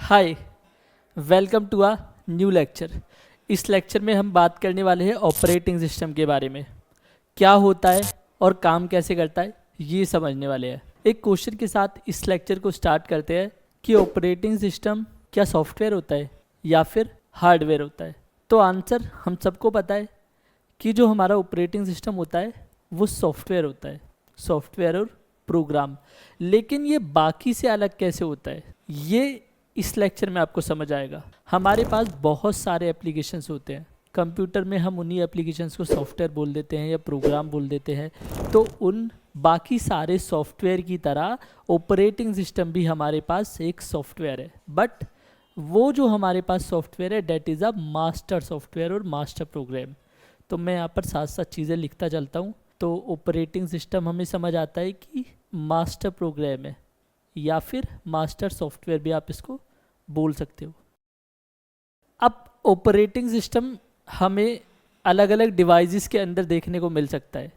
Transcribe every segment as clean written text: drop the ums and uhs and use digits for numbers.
Hi, welcome to a new lecture. इस lecture में हम बात करने वाले हैं ऑपरेटिंग सिस्टम के बारे में। क्या होता है और काम कैसे करता है ये समझने वाले हैं। एक क्वेश्चन के साथ इस लेक्चर को स्टार्ट करते हैं कि ऑपरेटिंग सिस्टम क्या सॉफ्टवेयर होता है या फिर हार्डवेयर होता है। तो आंसर हम सबको पता है कि जो हमारा ऑपरेटिंग सिस्टम होता है वो सॉफ्टवेयर होता है, सॉफ्टवेयर और प्रोग्राम। लेकिन ये बाकी से अलग कैसे होता है ये इस लेक्चर में आपको समझ आएगा। हमारे पास बहुत सारे एप्लीकेशंस होते हैं कंप्यूटर में, हम उन्हीं एप्लीकेशंस को सॉफ्टवेयर बोल देते हैं या प्रोग्राम बोल देते हैं। तो उन बाकी सारे सॉफ्टवेयर की तरह ऑपरेटिंग सिस्टम भी हमारे पास एक सॉफ्टवेयर है, बट वो जो हमारे पास सॉफ्टवेयर है that is a master software और मास्टर प्रोग्राम। तो मैं यहाँ पर साथ साथ चीज़ें लिखता चलता हूँ। तो ऑपरेटिंग सिस्टम हमें समझ आता है कि मास्टर प्रोग्राम है या फिर मास्टर सॉफ्टवेयर भी आप इसको बोल सकते हो। अब ऑपरेटिंग सिस्टम हमें अलग अलग डिवाइसेस के अंदर देखने को मिल सकता है।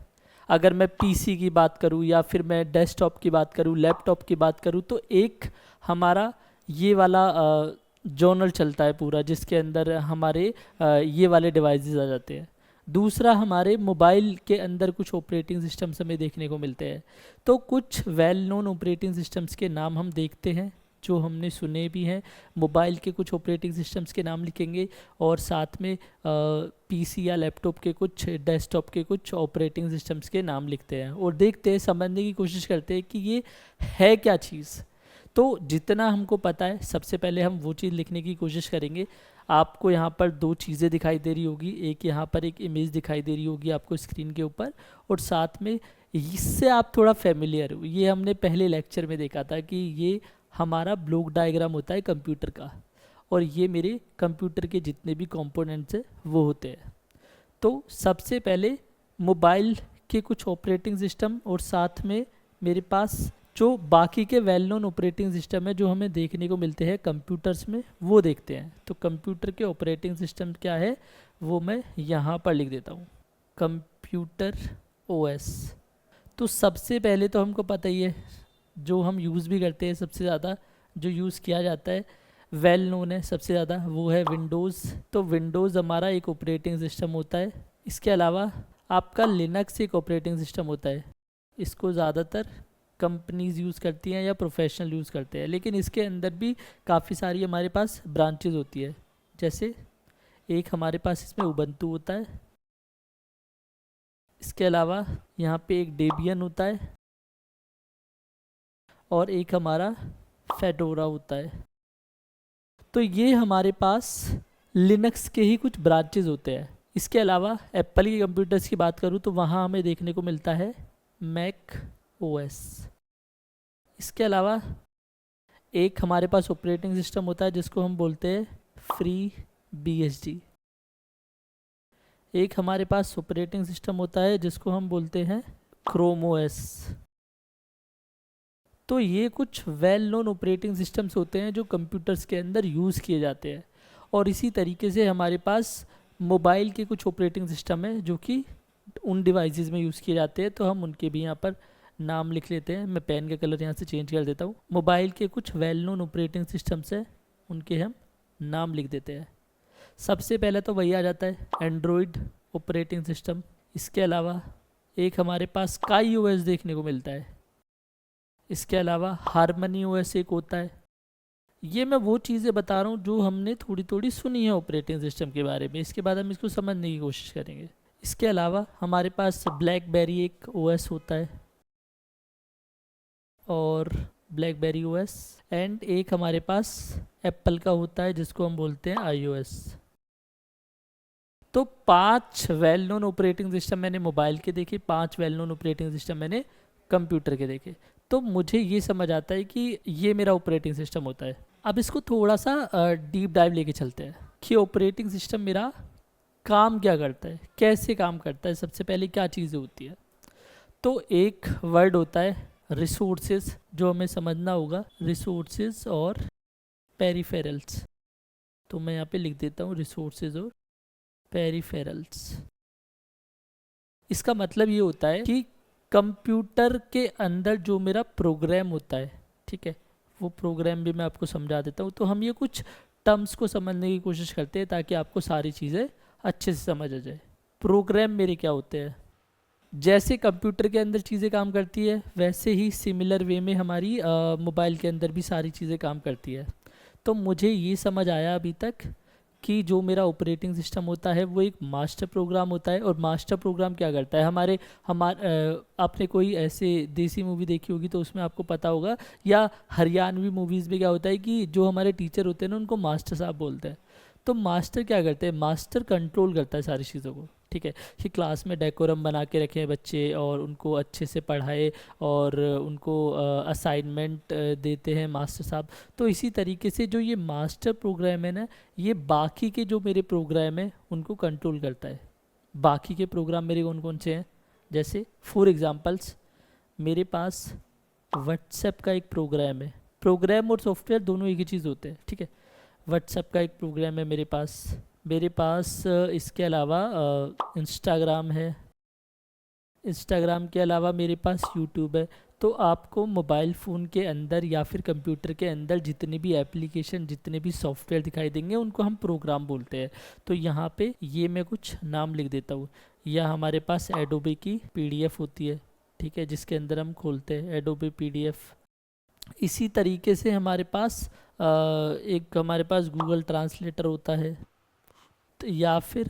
अगर मैं पीसी की बात करूं या फिर मैं डेस्कटॉप की बात करूं, लैपटॉप की बात करूं, तो एक हमारा ये वाला जर्नल चलता है पूरा, जिसके अंदर हमारे ये वाले डिवाइसेस आ जाते हैं। दूसरा, हमारे मोबाइल के अंदर कुछ ऑपरेटिंग सिस्टम्स हमें देखने को मिलते हैं। तो कुछ वेल नोन ऑपरेटिंग सिस्टम्स के नाम हम देखते हैं जो हमने सुने भी हैं। मोबाइल के कुछ ऑपरेटिंग सिस्टम्स के नाम लिखेंगे और साथ में पीसी या लैपटॉप के कुछ, डेस्कटॉप के कुछ ऑपरेटिंग सिस्टम्स के नाम लिखते हैं और देखते हैं, समझने की कोशिश करते हैं कि ये है क्या चीज़। तो जितना हमको पता है सबसे पहले हम वो चीज़ लिखने की कोशिश करेंगे। आपको यहाँ पर दो चीज़ें दिखाई दे रही होगी, एक यहाँ पर एक इमेज दिखाई दे रही होगी आपको स्क्रीन के ऊपर, और साथ में इससे आप थोड़ा फेमिलियर हो। ये हमने पहले लेक्चर में देखा था कि ये हमारा ब्लॉक डायग्राम होता है कंप्यूटर का, और ये मेरे कंप्यूटर के जितने भी कंपोनेंट्स हैं वो होते हैं। तो सबसे पहले मोबाइल के कुछ ऑपरेटिंग सिस्टम और साथ में मेरे पास जो बाकी के वेल नोन ऑपरेटिंग सिस्टम है जो हमें देखने को मिलते हैं कंप्यूटर्स में, वो देखते हैं। तो कंप्यूटर के ऑपरेटिंग सिस्टम क्या है वो मैं यहाँ पर लिख देता हूँ, कंप्यूटर ओएस। तो सबसे पहले तो हमको पता ही है, जो हम यूज़ भी करते हैं, सबसे ज़्यादा जो यूज़ किया जाता है, वेल नोन है सबसे ज़्यादा, वो है विंडोज़। तो विंडोज़ हमारा एक ऑपरेटिंग सिस्टम होता है। इसके अलावा आपका लिनक्स एक ऑपरेटिंग सिस्टम होता है। इसको ज़्यादातर कंपनीज यूज़ करती हैं या प्रोफेशनल यूज़ करते हैं, लेकिन इसके अंदर भी काफ़ी सारी हमारे पास ब्रांचेज होती है। जैसे एक हमारे पास इसमें उबंटू होता है, इसके अलावा यहाँ पे एक डेबियन होता है, और एक हमारा फेडोरा होता है। तो ये हमारे पास लिनक्स के ही कुछ ब्रांचेज होते हैं। इसके अलावा एप्पल के कंप्यूटर्स की बात करूँ तो वहाँ हमें देखने को मिलता है मैक ओएस। इसके अलावा एक हमारे पास ऑपरेटिंग सिस्टम होता है जिसको हम बोलते हैं फ्री बीएसडी। एक हमारे पास ऑपरेटिंग सिस्टम होता है जिसको हम बोलते हैं क्रोम ओएस। तो ये कुछ वेल नोन ऑपरेटिंग सिस्टम्स होते हैं जो कंप्यूटर्स के अंदर यूज़ किए जाते हैं। और इसी तरीके से हमारे पास मोबाइल के कुछ ऑपरेटिंग सिस्टम है जो कि उन डिवाइसेस में यूज़ किए जाते हैं। तो हम उनके भी यहाँ पर नाम लिख लेते हैं। मैं पेन का कलर यहाँ से चेंज कर देता हूँ। मोबाइल के कुछ वेल नोन ऑपरेटिंग सिस्टम्स हैं, उनके हम नाम लिख देते हैं। सबसे पहले तो वही आ जाता है एंड्रॉयड ऑपरेटिंग सिस्टम। इसके अलावा एक हमारे पास काई ओएस देखने को मिलता है। इसके अलावा हारमनी ओएस एक होता है। ये मैं वो चीज़ें बता रहा हूँ जो हमने थोड़ी थोड़ी सुनी है ऑपरेटिंग सिस्टम के बारे में। इसके बाद हम इसको समझने की कोशिश करेंगे। इसके अलावा हमारे पास ब्लैकबेरी एक ओएस होता है, और ब्लैकबेरी ओएस, एंड एक हमारे पास एप्पल का होता है जिसको हम बोलते हैं आईओएस। तो 5 वेल नोन ऑपरेटिंग सिस्टम मैंने मोबाइल के देखे, 5 वेल नोन ऑपरेटिंग सिस्टम मैंने कंप्यूटर के देखे। तो मुझे ये समझ आता है कि ये मेरा ऑपरेटिंग सिस्टम होता है। अब इसको थोड़ा सा डीप डाइव लेके चलते हैं कि ऑपरेटिंग सिस्टम मेरा काम क्या करता है, कैसे काम करता है, सबसे पहले क्या चीज़ें होती है। तो एक वर्ड होता है रिसोर्सेज, जो हमें समझना होगा, रिसोर्सेज और पेरिफेरल्स। तो मैं यहाँ पे लिख देता हूँ रिसोर्सेज और पेरिफेरल्स। इसका मतलब ये होता है कि कंप्यूटर के अंदर जो मेरा प्रोग्राम होता है, ठीक है, वो प्रोग्राम भी मैं आपको समझा देता हूँ। तो हम ये कुछ टर्म्स को समझने की कोशिश करते हैं ताकि आपको सारी चीज़ें अच्छे से समझ आ जाए। प्रोग्राम मेरे क्या होते हैं, जैसे कंप्यूटर के अंदर चीज़ें काम करती है वैसे ही सिमिलर वे में हमारी मोबाइल के अंदर भी सारी चीज़ें काम करती है। तो मुझे ये समझ आया अभी तक कि जो मेरा ऑपरेटिंग सिस्टम होता है वो एक मास्टर प्रोग्राम होता है। और मास्टर प्रोग्राम क्या करता है, आपने कोई ऐसे देसी मूवी देखी होगी तो उसमें आपको पता होगा, या हरियाणवी मूवीज़ में क्या होता है कि जो हमारे टीचर होते हैं ना उनको मास्टर साहब बोलते हैं। तो मास्टर क्या करते हैं, मास्टर कंट्रोल करता है सारी चीज़ों को, ठीक है, कि क्लास में डेकोरम बना के रखें बच्चे और उनको अच्छे से पढ़ाए और उनको असाइनमेंट देते हैं मास्टर साहब। तो इसी तरीके से जो ये मास्टर प्रोग्राम है ना, ये बाकी के जो मेरे प्रोग्राम हैं उनको कंट्रोल करता है। बाकी के प्रोग्राम मेरे कौन कौन से हैं, जैसे फॉर एग्जांपल्स मेरे पास व्हाट्सएप का एक प्रोग्राम है। प्रोग्राम और सॉफ्टवेयर दोनों एक ही चीज़ होते हैं, ठीक है। व्हाट्सएप का एक प्रोग्राम है मेरे पास इसके अलावा इंस्टाग्राम है। इंस्टाग्राम के अलावा मेरे पास यूट्यूब है। तो आपको मोबाइल फ़ोन के अंदर या फिर कंप्यूटर के अंदर जितने भी एप्लीकेशन, जितने भी सॉफ्टवेयर दिखाई देंगे उनको हम प्रोग्राम बोलते हैं। तो यहाँ पे ये मैं कुछ नाम लिख देता हूँ। यह हमारे पास एडोबे की पीडीएफ होती है, ठीक है, जिसके अंदर हम खोलते हैं एडोबे पीडीएफ। इसी तरीके से हमारे पास गूगल ट्रांसलेटर होता है, तो या फिर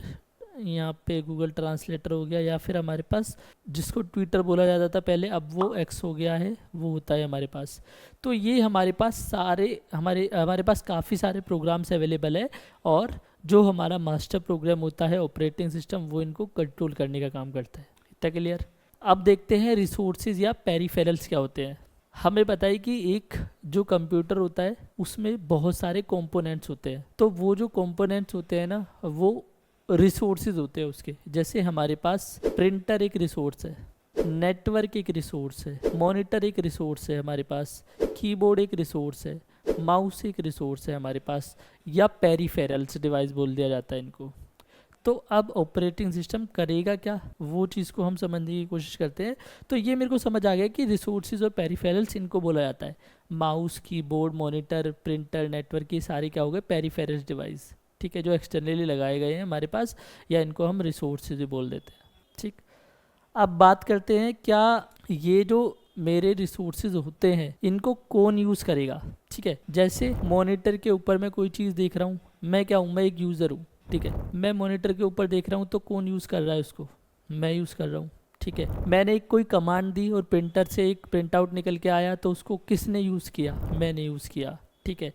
यहाँ पे गूगल ट्रांसलेटर हो गया, या फिर हमारे पास जिसको ट्विटर बोला जाता था पहले, अब वो एक्स हो गया है, वो होता है हमारे पास। तो ये हमारे पास हमारे पास काफ़ी सारे प्रोग्राम्स अवेलेबल है। और जो हमारा मास्टर प्रोग्राम होता है ऑपरेटिंग सिस्टम, वो इनको कंट्रोल करने का काम करता है। इतना क्लियर। अब देखते हैं रिसोर्सेज या पेरिफेरल्स क्या होते हैं। हमें पता है कि एक जो कंप्यूटर होता है उसमें बहुत सारे कंपोनेंट्स होते हैं। तो वो जो कंपोनेंट्स होते हैं ना, वो रिसोर्सेज होते हैं उसके। जैसे हमारे पास प्रिंटर एक रिसोर्स है, नेटवर्क एक रिसोर्स है, मॉनिटर एक रिसोर्स है हमारे पास, कीबोर्ड एक रिसोर्स है, माउस एक रिसोर्स है हमारे पास, या पेरिफेरल्स डिवाइस बोल दिया जाता है इनको। तो अब ऑपरेटिंग सिस्टम करेगा क्या, वो चीज़ को हम समझने की कोशिश करते हैं। तो ये मेरे को समझ आ गया कि रिसोर्सेज और पेरिफेरल्स इनको बोला जाता है। Mouse, keyboard, monitor, printer, network, ये सारे क्या हो गए, पेरिफेरल्स डिवाइस, ठीक है, जो एक्सटर्नली लगाए गए हैं हमारे पास, या इनको हम रिसोर्सेज भी बोल देते हैं, ठीक। अब बात करते हैं क्या ये जो मेरे रिसोर्सेज होते हैं इनको कौन यूज़ करेगा, ठीक है। जैसे मॉनिटर के ऊपर मैं कोई चीज़ देख रहा हूँ, मैं क्या हूँ, मैं एक यूज़र हूँ, ठीक है। मैं मॉनिटर के ऊपर देख रहा हूँ तो कौन यूज़ कर रहा है उसको, मैं यूज़ कर रहा हूँ, ठीक है। मैंने एक कोई कमांड दी और प्रिंटर से एक प्रिंट आउट निकल के आया, तो उसको किसने यूज़ किया, मैंने यूज़ किया, ठीक है।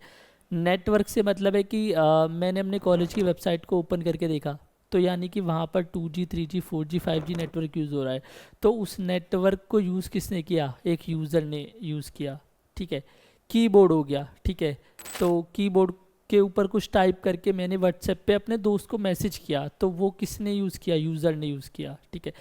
नेटवर्क से मतलब है कि मैंने अपने कॉलेज की वेबसाइट को ओपन करके देखा, तो यानी कि वहाँ पर 2G 3G 4G 5G network use हो रहा है। तो उस नेटवर्क को यूज़ किसने किया, एक यूज़र ने यूज़ किया, ठीक है। कीबोर्ड हो गया, ठीक है। तो कीबोर्ड के ऊपर कुछ टाइप करके मैंने व्हाट्सएप पे अपने दोस्त को मैसेज किया, तो वो किसने यूज़ किया, यूज़र ने यूज़ किया, ठीक है।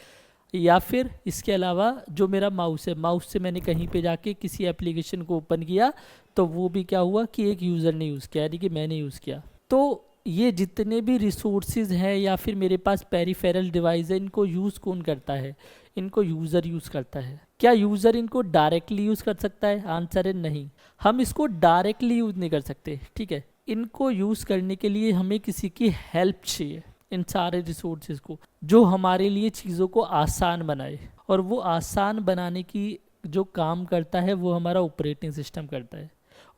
या फिर इसके अलावा जो मेरा माउस है, माउस से मैंने कहीं पे जाके किसी एप्लीकेशन को ओपन किया, तो वो भी क्या हुआ कि एक यूज़र ने यूज़ किया, यानी कि मैंने यूज़ किया। तो ये जितने भी रिसोर्सेज हैं या फिर मेरे पास पेरिफेरल डिवाइस है, इनको यूज़ कौन करता है, इनको यूज़र यूज़ करता है। क्या यूज़र इनको डायरेक्टली यूज़ कर सकता है, आंसर है नहीं। हम इसको डायरेक्टली यूज़ नहीं कर सकते, ठीक है। इनको यूज़ करने के लिए हमें किसी की हेल्प चाहिए, इन सारे रिसोर्सेज को, जो हमारे लिए चीज़ों को आसान बनाए। और वो आसान बनाने की जो काम करता है वो हमारा ऑपरेटिंग सिस्टम करता है।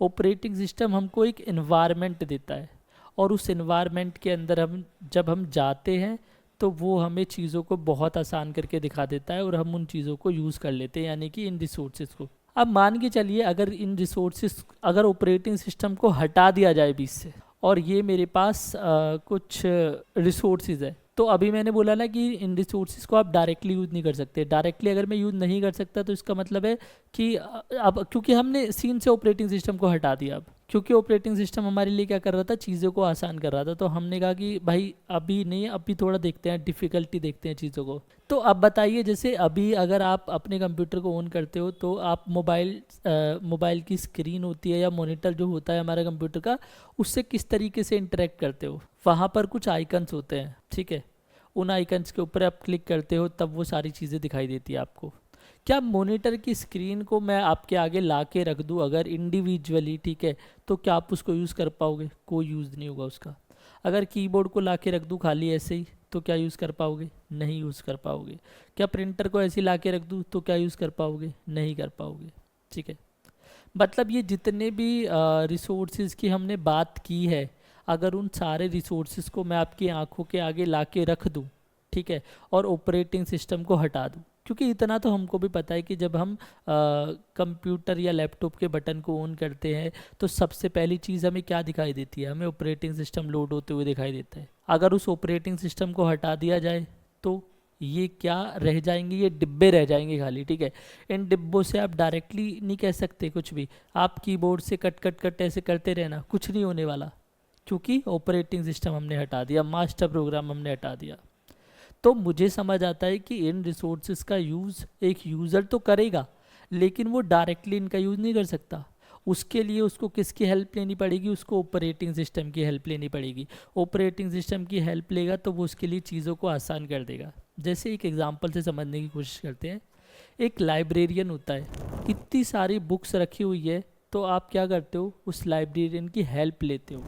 ऑपरेटिंग सिस्टम हमको एक एनवायरनमेंट देता है, और उस एनवायरनमेंट के अंदर जब हम जाते हैं तो वो हमें चीज़ों को बहुत आसान करके दिखा देता है और हम उन चीज़ों को यूज़ कर लेते हैं, यानी कि इन रिसोर्सेज को। अब मान के चलिए अगर ऑपरेटिंग सिस्टम को हटा दिया जाए बीच से, और ये मेरे पास कुछ रिसोर्सेज है, तो अभी मैंने बोला ना कि इन रिसोर्सेज को आप डायरेक्टली यूज़ नहीं कर सकते। डायरेक्टली अगर मैं यूज़ नहीं कर सकता तो इसका मतलब है कि अब क्योंकि हमने सीन से ऑपरेटिंग सिस्टम को हटा दिया, अब क्योंकि ऑपरेटिंग सिस्टम हमारे लिए क्या कर रहा था, चीज़ों को आसान कर रहा था, तो हमने कहा कि भाई अभी नहीं, अभी थोड़ा देखते हैं, डिफ़िकल्टी देखते हैं चीज़ों को। तो अब बताइए, जैसे अभी अगर आप अपने कंप्यूटर को ऑन करते हो तो आप मोबाइल की स्क्रीन होती है या मॉनिटर जो होता है हमारे कंप्यूटर का, उससे किस तरीके से इंटरेक्ट करते हो। वहाँ पर कुछ आइकन्स होते हैं, ठीक है। उन आइकन्स के ऊपर आप क्लिक करते हो तब वो सारी चीज़ें दिखाई देती है आपको। क्या मॉनिटर की स्क्रीन को मैं आपके आगे ला के रख दूँ अगर इंडिविजुअली, ठीक है, तो क्या आप उसको यूज़ कर पाओगे? कोई यूज़ नहीं होगा उसका। अगर कीबोर्ड को ला के रख दूँ खाली ऐसे ही, तो क्या यूज़ कर पाओगे? नहीं यूज़ कर पाओगे। क्या प्रिंटर को ऐसे ही ला के रख दूँ तो क्या यूज़ कर पाओगे? नहीं कर पाओगे। ठीक है, मतलब ये जितने भी रिसोर्सेज की हमने बात की है, अगर उन सारे रिसोर्सेज को मैं आपकी आंखों के आगे ला के रख दूँ, ठीक है, और ऑपरेटिंग सिस्टम को हटा दूँ, क्योंकि इतना तो हमको भी पता है कि जब हम कंप्यूटर या लैपटॉप के बटन को ऑन करते हैं तो सबसे पहली चीज़ हमें क्या दिखाई देती है? हमें ऑपरेटिंग सिस्टम लोड होते हुए दिखाई देता है। अगर उस ऑपरेटिंग सिस्टम को हटा दिया जाए तो ये क्या रह जाएंगे? ये डिब्बे रह जाएंगे खाली, ठीक है। इन डिब्बों से आप डायरेक्टली नहीं कह सकते कुछ भी, आप कीबोर्ड से कट कट कट ऐसे करते रहना, कुछ नहीं होने वाला, क्योंकि ऑपरेटिंग सिस्टम हमने हटा दिया, मास्टर प्रोग्राम हमने हटा दिया। तो मुझे समझ आता है कि इन रिसोर्सेज का यूज़ एक यूज़र तो करेगा, लेकिन वो डायरेक्टली इनका यूज़ नहीं कर सकता। उसके लिए उसको किसकी हेल्प लेनी पड़ेगी? उसको ऑपरेटिंग सिस्टम की हेल्प लेनी पड़ेगी। ऑपरेटिंग सिस्टम की हेल्प लेगा तो वो उसके लिए चीज़ों को आसान कर देगा। जैसे एक एग्जांपल से समझने की कोशिश करते हैं। एक लाइब्रेरियन होता है, इतनी सारी बुक्स रखी हुई है, तो आप क्या करते हो? उस लाइब्रेरियन की हेल्प लेते हो।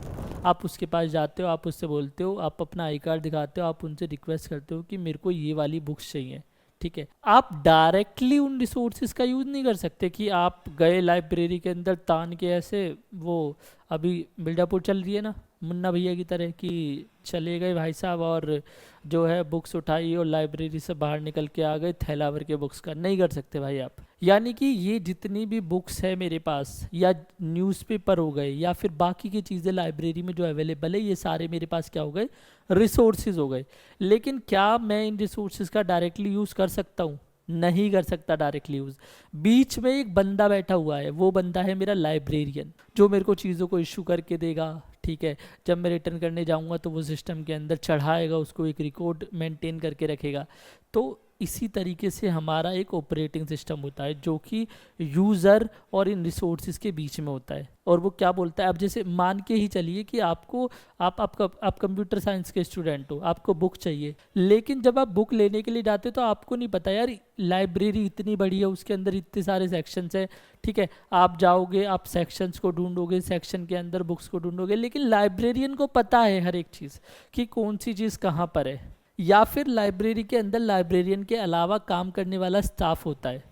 आप उसके पास जाते हो, आप उससे बोलते हो, आप अपना आई कार्ड दिखाते हो, आप उनसे रिक्वेस्ट करते हो कि मेरे को ये वाली बुक्स चाहिए, ठीक है। आप डायरेक्टली उन रिसोर्सेज का यूज़ नहीं कर सकते कि आप गए लाइब्रेरी के अंदर तान के ऐसे, वो अभी मिर्ज़ापुर चल रही है ना मुन्ना भैया की तरह, कि चले गए भाई साहब और जो है बुक्स उठाई और लाइब्रेरी से बाहर निकल के आ गए थैला भर के बुक्स का। नहीं कर सकते भाई आप। यानी कि ये जितनी भी बुक्स है मेरे पास, या न्यूज़पेपर हो गए, या फिर बाकी की चीज़ें लाइब्रेरी में जो अवेलेबल है, ये सारे मेरे पास क्या हो गए? रिसोर्सेज हो गए। लेकिन क्या मैं इन रिसोर्सेज का डायरेक्टली यूज़ कर सकता हूँ? नहीं कर सकता डायरेक्टली यूज़। बीच में एक बंदा बैठा हुआ है, वो बंदा है मेरा लाइब्रेरियन, जो मेरे को चीज़ों को इशू करके देगा, ठीक है। जब मैं रिटर्न करने जाऊंगा तो वो सिस्टम के अंदर चढ़ाएगा, उसको एक रिकॉर्ड मेंटेन करके रखेगा। तो इसी तरीके से हमारा एक ऑपरेटिंग सिस्टम होता है जो कि यूज़र और इन रिसोर्सेज के बीच में होता है। और वो क्या बोलता है? अब जैसे मान के ही चलिए कि आपको आप कंप्यूटर साइंस के स्टूडेंट हो, आपको बुक चाहिए, लेकिन जब आप बुक लेने के लिए जाते हो तो आपको नहीं पता यार लाइब्रेरी इतनी बड़ी है, उसके अंदर इतने सारे सेक्शंस हैं, ठीक है। आप जाओगे, आप सेक्शंस को ढूंढोगे, सेक्शन के अंदर बुक्स को ढूंढोगे, लेकिन लाइब्रेरियन को पता है हर एक चीज़ कि कौन सी चीज़ कहाँ पर है। या फिर लाइब्रेरी के अंदर लाइब्रेरियन के अलावा काम करने वाला स्टाफ होता है।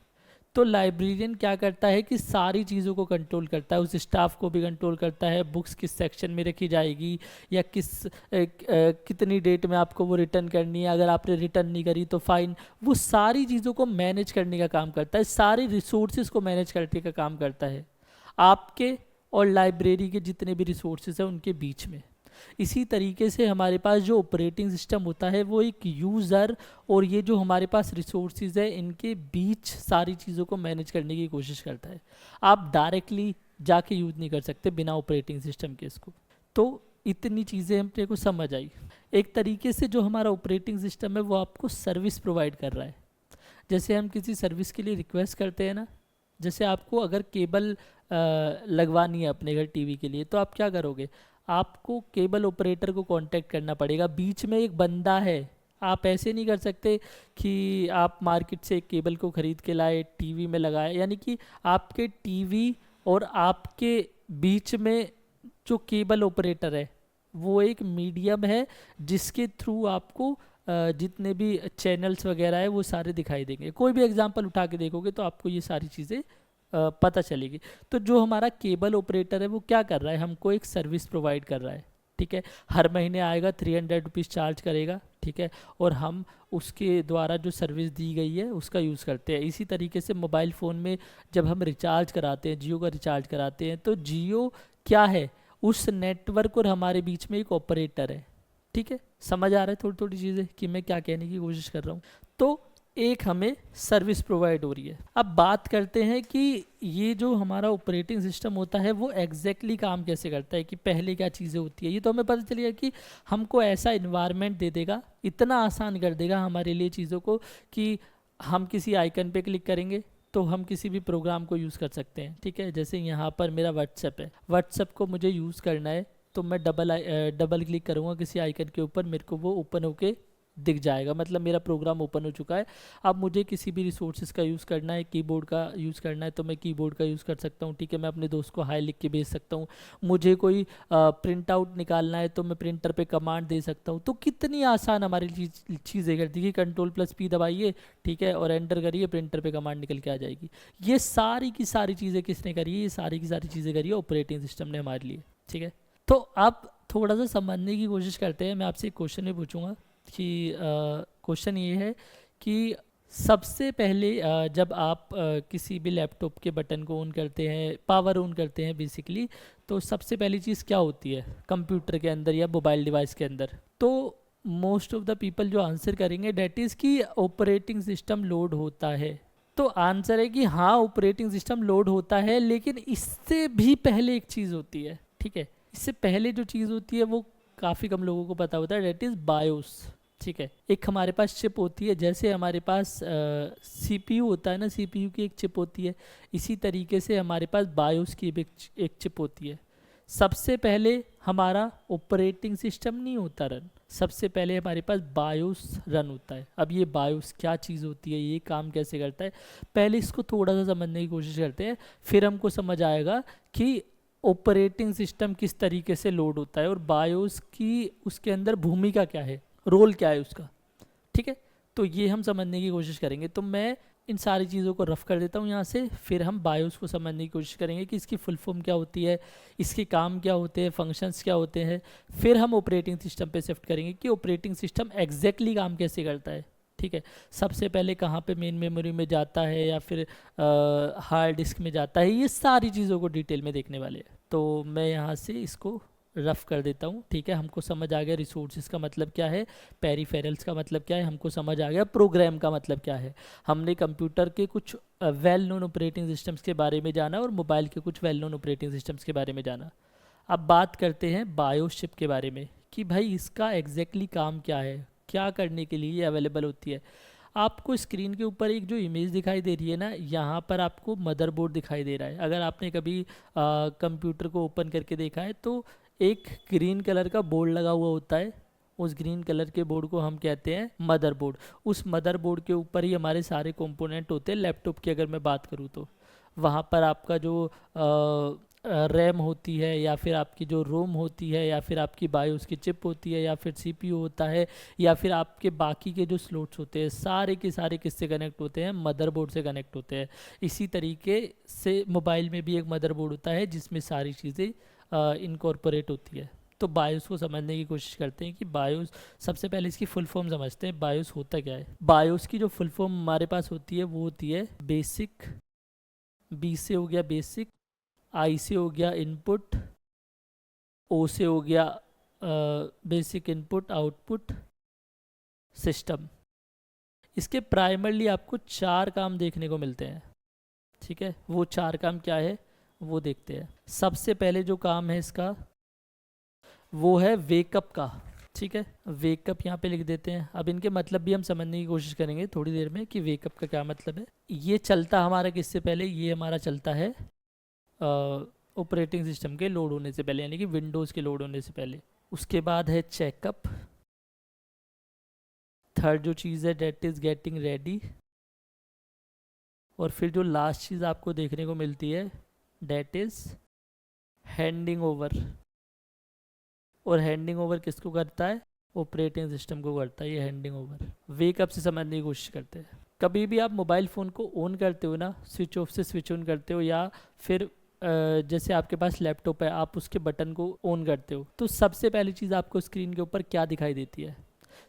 तो लाइब्रेरियन क्या करता है कि सारी चीज़ों को कंट्रोल करता है, उस स्टाफ को भी कंट्रोल करता है, बुक्स किस सेक्शन में रखी जाएगी, या कितनी डेट में आपको वो रिटर्न करनी है, अगर आपने रिटर्न नहीं करी तो फाइन। वो सारी चीज़ों को मैनेज करने का काम करता है, सारे रिसोर्सेज को मैनेज करने का काम करता है, आपके और लाइब्रेरी के जितने भी रिसोर्सेज हैं उनके बीच में। इसी तरीके से हमारे पास जो ऑपरेटिंग सिस्टम होता है वो एक यूज़र और ये जो हमारे पास रिसोर्सेज है इनके बीच सारी चीज़ों को मैनेज करने की कोशिश करता है। आप डायरेक्टली जाके यूज़ नहीं कर सकते बिना ऑपरेटिंग सिस्टम के इसको। तो इतनी चीज़ें अपने को समझ आई। एक तरीके से जो हमारा ऑपरेटिंग सिस्टम है वो आपको सर्विस प्रोवाइड कर रहा है। जैसे हम किसी सर्विस के लिए रिक्वेस्ट करते हैं ना, जैसे आपको अगर केबल लगवानी है अपने घर टीवी के लिए, तो आप क्या करोगे? आपको केबल ऑपरेटर को कांटेक्ट करना पड़ेगा, बीच में एक बंदा है। आप ऐसे नहीं कर सकते कि आप मार्केट से एक केबल को ख़रीद के लाए, टीवी में लगाए, यानी कि आपके टीवी और आपके बीच में जो केबल ऑपरेटर है वो एक मीडियम है जिसके थ्रू आपको जितने भी चैनल्स वगैरह है वो सारे दिखाई देंगे। कोई भी एग्जांपल उठा के देखोगे तो आपको ये सारी चीज़ें पता चलेगी। तो जो हमारा केबल ऑपरेटर है वो क्या कर रहा है? हमको एक सर्विस प्रोवाइड कर रहा है, ठीक है। हर महीने आएगा, 300 रुपीज़ चार्ज करेगा, ठीक है, और हम उसके द्वारा जो सर्विस दी गई है उसका यूज़ करते हैं। इसी तरीके से मोबाइल फ़ोन में जब हम रिचार्ज कराते हैं, जियो का रिचार्ज कराते हैं, तो जियो क्या है? उस नेटवर्क और हमारे बीच में एक ऑपरेटर है, ठीक है। समझ आ रहा है थोड़ी थोड़ी चीज़ें कि मैं क्या कहने की कोशिश कर रहा हूँ? तो एक हमें सर्विस प्रोवाइड हो रही है। अब बात करते हैं कि ये जो हमारा ऑपरेटिंग सिस्टम होता है वो एग्जैक्टली काम कैसे करता है, कि पहले क्या चीज़ें होती है। ये तो हमें पता चल गया कि हमको ऐसा इन्वायरमेंट दे देगा, इतना आसान कर देगा हमारे लिए चीज़ों को कि हम किसी आइकन पे क्लिक करेंगे तो हम किसी भी प्रोग्राम को यूज़ कर सकते हैं, ठीक है। जैसे यहाँ पर मेरा व्हाट्सएप है, व्हाट्सएप को मुझे यूज़ करना है तो मैं डबल क्लिक करूँगा किसी आइकन के ऊपर, मेरे को वो ओपन होके दिख जाएगा, मतलब मेरा प्रोग्राम ओपन हो चुका है। अब मुझे किसी भी रिसोर्सेज का यूज़ करना है, कीबोर्ड का यूज़ करना है तो मैं कीबोर्ड का यूज़ कर सकता हूँ, ठीक है। मैं अपने दोस्त को हाय लिख के भेज सकता हूँ। मुझे कोई प्रिंट आउट निकालना है तो मैं प्रिंटर पे कमांड दे सकता हूँ। तो कितनी आसान हमारी चीज़ें कर दी कि Ctrl+P दबाइए, ठीक है, और एंटर करिए, प्रिंटर पे कमांड निकल के आ जाएगी। ये सारी की सारी चीज़ें किसने करी है? ये सारी की सारी चीज़ें करी है ऑपरेटिंग सिस्टम ने हमारे लिए, ठीक है। तो आप थोड़ा सा समझने की कोशिश करते हैं। मैं आपसे एक क्वेश्चन भी पूछूंगा कि क्वेश्चन ये है कि सबसे पहले जब आप किसी भी लैपटॉप के बटन को ऑन करते हैं, पावर ऑन करते हैं बेसिकली, तो सबसे पहली चीज़ क्या होती है कंप्यूटर के अंदर या मोबाइल डिवाइस के अंदर? तो मोस्ट ऑफ द पीपल जो आंसर करेंगे डेट इज़ कि ऑपरेटिंग सिस्टम लोड होता है। तो आंसर है कि हाँ, ऑपरेटिंग सिस्टम लोड होता है, लेकिन इससे भी पहले एक चीज़ होती है, ठीक है। इससे पहले जो चीज़ होती है वो काफ़ी कम लोगों को पता होता है, डेट इज़ बायोस, ठीक है। एक हमारे पास चिप होती है, जैसे हमारे पास सीपीयू होता है ना, सीपीयू की एक चिप होती है, इसी तरीके से हमारे पास बायोस की भी एक चिप होती है। सबसे पहले हमारा ऑपरेटिंग सिस्टम नहीं होता रन, सबसे पहले हमारे पास बायोस रन होता है। अब ये बायोस क्या चीज़ होती है, ये काम कैसे करता है, पहले इसको थोड़ा सा समझने की कोशिश करते हैं, फिर हमको समझ आएगा कि ऑपरेटिंग सिस्टम किस तरीके से लोड होता है और बायोस की उसके अंदर भूमिका क्या है, रोल क्या है उसका, ठीक है। तो ये हम समझने की कोशिश करेंगे। तो मैं इन सारी चीज़ों को रफ कर देता हूँ यहाँ से, फिर हम बायोस को समझने की कोशिश करेंगे कि इसकी फुल फॉर्म क्या होती है, इसके काम क्या होते हैं, फंक्शंस क्या होते हैं। फिर हम ऑपरेटिंग सिस्टम पे शिफ्ट करेंगे कि ऑपरेटिंग सिस्टम एग्जैक्टली काम कैसे करता है, ठीक है। सबसे पहले कहाँ पे मेन मेमोरी में जाता है या फिर हार्ड डिस्क में जाता है, ये सारी चीज़ों को डिटेल में देखने वाले हैं। तो मैं यहाँ से इसको रफ कर देता हूँ, ठीक है। हमको समझ आ गया रिसोर्सेज का मतलब क्या है, पेरिफेरल्स का मतलब क्या है, हमको समझ आ गया प्रोग्राम का मतलब क्या है। हमने कंप्यूटर के कुछ वेल नोन ऑपरेटिंग सिस्टम्स के बारे में जाना और मोबाइल के कुछ वेल नोन ऑपरेटिंग सिस्टम्स के बारे में जाना। अब बात करते हैं बायोस चिप के बारे में कि भाई इसका एग्जैक्टली काम क्या है, क्या करने के लिए ये अवेलेबल होती है। आपको स्क्रीन के ऊपर एक जो इमेज दिखाई दे रही है ना, यहाँ पर आपको मदरबोर्ड दिखाई दे रहा है। अगर आपने कभी कंप्यूटर को ओपन करके देखा है तो एक ग्रीन कलर का बोर्ड लगा हुआ होता है, उस ग्रीन कलर के बोर्ड को हम कहते हैं मदरबोर्ड। उस मदरबोर्ड के ऊपर ही हमारे सारे कंपोनेंट होते हैं। लैपटॉप की अगर मैं बात करूँ तो वहाँ पर आपका जो रैम होती है या फिर आपकी जो रोम होती है या फिर आपकी बायोस की चिप होती है या फिर सीपीयू होता है या फिर आपके बाकी के जो स्लॉट्स होते हैं, सारे के सारे किससे कनेक्ट होते हैं? मदरबोर्ड से कनेक्ट होते हैं। इसी तरीके से मोबाइल में भी एक मदरबोर्ड होता है जिसमें सारी चीज़ें इनकॉर्पोरेट होती है। तो बायोस को समझने की कोशिश करते हैं कि बायोस, सबसे पहले इसकी फुल फॉर्म समझते हैं, बायोस होता क्या है। बायोस की जो फुल फॉर्म हमारे पास होती है वो होती है बेसिक, बी से हो गया बेसिक, आई से हो गया इनपुट, ओ से हो गया बेसिक इनपुट आउटपुट सिस्टम। इसके प्राइमरली आपको 4 काम देखने को मिलते हैं, ठीक है। वो 4 काम क्या है वो देखते हैं। सबसे पहले जो काम है इसका वो है वेकअप का, ठीक है। वेकअप यहाँ पे लिख देते हैं। अब इनके मतलब भी हम समझने की कोशिश करेंगे थोड़ी देर में कि वेकअप का क्या मतलब है। ये चलता हमारा किससे पहले? ये हमारा चलता है ऑपरेटिंग सिस्टम के लोड होने से पहले, यानी कि विंडोज़ के लोड होने से पहले। उसके बाद है चेकअप। थर्ड जो चीज़ है डेट इज़ गेटिंग रेडी। और फिर जो लास्ट चीज़ आपको देखने को मिलती है डेट इज़ हैंडिंग ओवर। और हैंडिंग ओवर किसको करता है? ऑपरेटिंग सिस्टम को करता है ये हैंडिंग ओवर। वेकअप से समझने की कोशिश करते हैं। कभी भी आप मोबाइल फ़ोन को ऑन करते हो ना, स्विच ऑफ से स्विच ऑन करते हो या फिर जैसे आपके पास लैपटॉप है आप उसके बटन को ऑन करते हो, तो सबसे पहली चीज़ आपको स्क्रीन के ऊपर क्या दिखाई देती है?